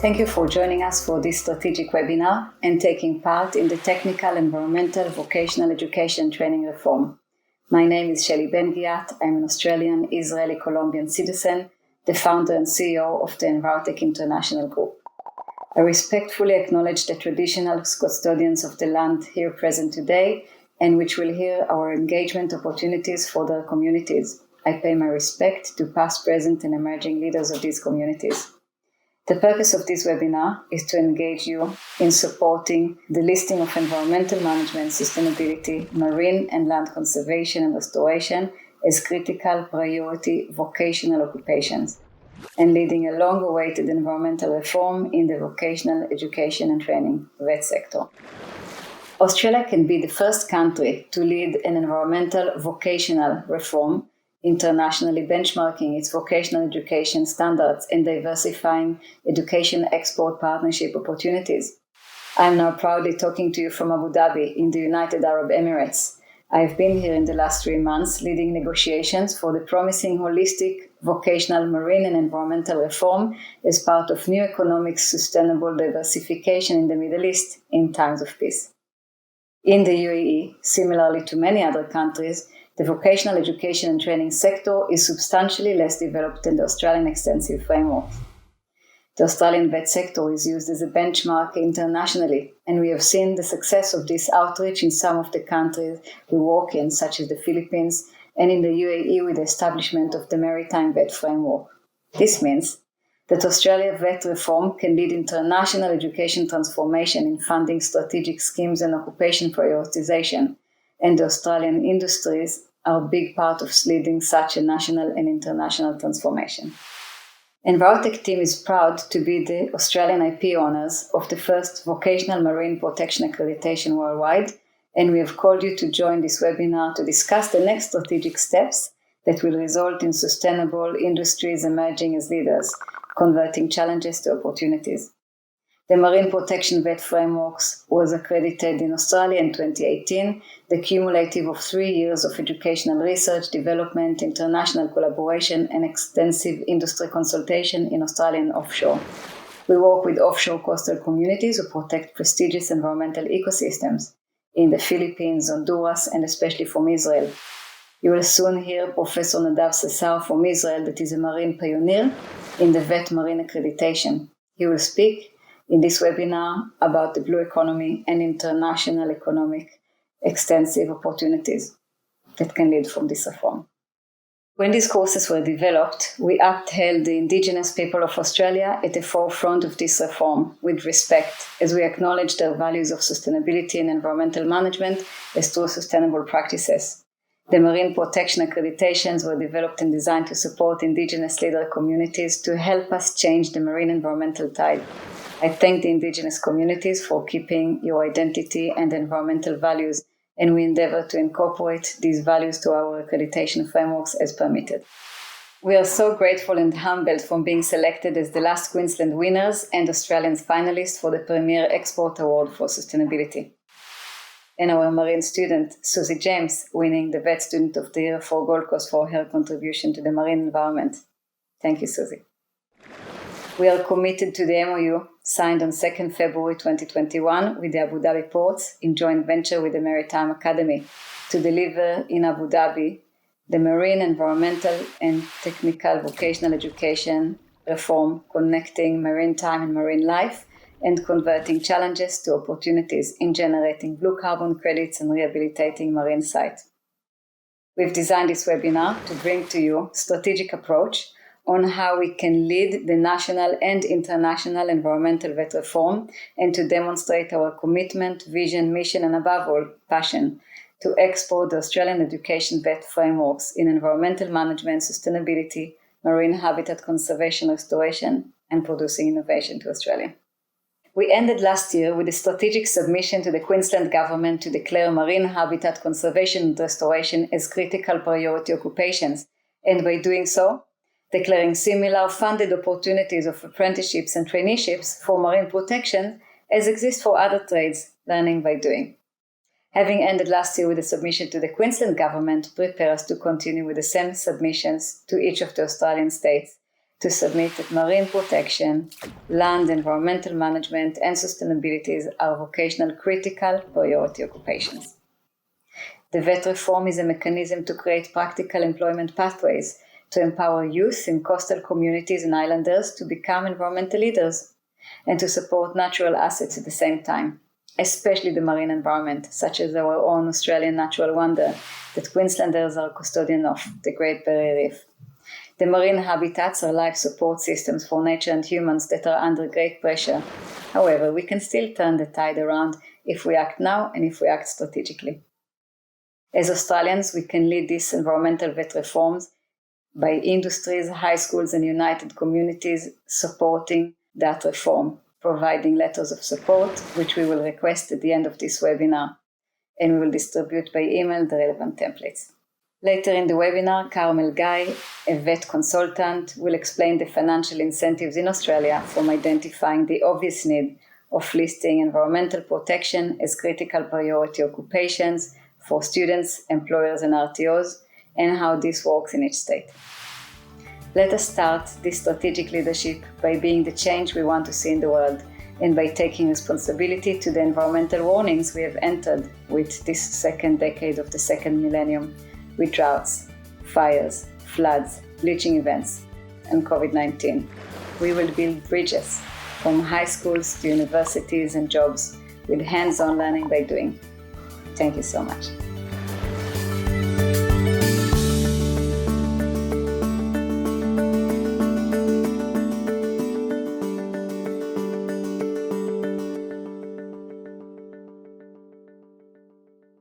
Thank you for joining us for this strategic webinar and taking part in the Technical, Environmental, Vocational Education and Training Reform. My name is Shelly Bengiat. I'm an Australian, Israeli, Colombian citizen, the founder and CEO of the Envirotech International Group. I respectfully acknowledge the traditional custodians of the land here present today and which will hear our engagement opportunities for their communities. I pay my respect to past, present, and emerging leaders of these communities. The purpose of this webinar is to engage you in supporting the listing of environmental management, sustainability, marine and land conservation and restoration as critical priority vocational occupations, and leading a long-awaited environmental reform in the vocational education and training VET sector. Australia can be the first country to lead an environmental vocational reform, internationally benchmarking its vocational education standards and diversifying education export partnership opportunities. I am now proudly talking to you from Abu Dhabi in the United Arab Emirates. I have been here in the last 3 months leading negotiations for the promising holistic vocational marine and environmental reform as part of new economic sustainable diversification in the Middle East in times of peace. In the UAE, similarly to many other countries, the vocational education and training sector is substantially less developed than the Australian extensive framework. The Australian VET sector is used as a benchmark internationally, and we have seen the success of this outreach in some of the countries we work in, such as the Philippines, and in the UAE with the establishment of the Maritime VET framework. This means that Australia VET reform can lead international education transformation in funding strategic schemes and occupation prioritization, and the Australian industries are a big part of leading such a national and international transformation. Envirotech team is proud to be the Australian IP owners of the first vocational marine protection accreditation worldwide, and we have called you to join this webinar to discuss the next strategic steps that will result in sustainable industries emerging as leaders, converting challenges to opportunities. The Marine Protection VET Frameworks was accredited in Australia in 2018, the cumulative of 3 years of educational research, development, international collaboration, and extensive industry consultation in Australian offshore. We work with offshore coastal communities who protect prestigious environmental ecosystems in the Philippines, Honduras, and especially from Israel. You will soon hear Professor Nadav Sesar from Israel, that is a marine pioneer in the VET Marine accreditation. He will speak in this webinar about the blue economy and international economic extensive opportunities that can lead from this reform. When these courses were developed, we upheld the Indigenous people of Australia at the forefront of this reform with respect, as we acknowledge their values of sustainability and environmental management as true sustainable practices. The marine protection accreditations were developed and designed to support Indigenous leader communities to help us change the marine environmental tide. I thank the Indigenous communities for keeping your identity and environmental values, and we endeavor to incorporate these values to our accreditation frameworks as permitted. We are so grateful and humbled from being selected as the last Queensland winners and Australians finalists for the Premier Export Award for Sustainability. And our marine student, Susie James, winning the VET Student of the Year for Gold Coast for her contribution to the marine environment. Thank you, Susie. We are committed to the MOU signed on 2nd February 2021 with the Abu Dhabi ports in joint venture with the Maritime Academy to deliver in Abu Dhabi the marine, environmental and technical vocational education reform connecting maritime and marine life and converting challenges to opportunities in generating blue carbon credits and rehabilitating marine sites. We've designed this webinar to bring to you a strategic approach on how we can lead the national and international environmental VET reform and to demonstrate our commitment, vision, mission, and above all, passion to export the Australian education VET frameworks in environmental management, sustainability, marine habitat conservation, restoration, and producing innovation to Australia. We ended last year with a strategic submission to the Queensland Government to declare marine habitat conservation and restoration as critical priority occupations, and by doing so, declaring similar funded opportunities of apprenticeships and traineeships for marine protection as exist for other trades, learning by doing. Having ended last year with a submission to the Queensland Government, prepare us to continue with the same submissions to each of the Australian states to submit that marine protection, land environmental management, and sustainability are vocational critical priority occupations. The VET reform is a mechanism to create practical employment pathways to empower youth in coastal communities and islanders to become environmental leaders and to support natural assets at the same time, especially the marine environment, such as our own Australian natural wonder that Queenslanders are custodian of, the Great Barrier Reef. The marine habitats are life support systems for nature and humans that are under great pressure. However, we can still turn the tide around if we act now and if we act strategically. As Australians, we can lead these environmental VET reforms by industries, high schools, and united communities supporting that reform, providing letters of support, which we will request at the end of this webinar, and we will distribute by email the relevant templates. Later in the webinar, Carmel Guy, a VET consultant, will explain the financial incentives in Australia from identifying the obvious need of listing environmental protection as critical priority occupations for students, employers, and RTOs, and how this works in each state. Let us start this strategic leadership by being the change we want to see in the world, and by taking responsibility to the environmental warnings we have entered with this second decade of the second millennium, with droughts, fires, floods, bleaching events, and COVID-19. We will build bridges from high schools to universities and jobs with hands-on learning by doing. Thank you so much.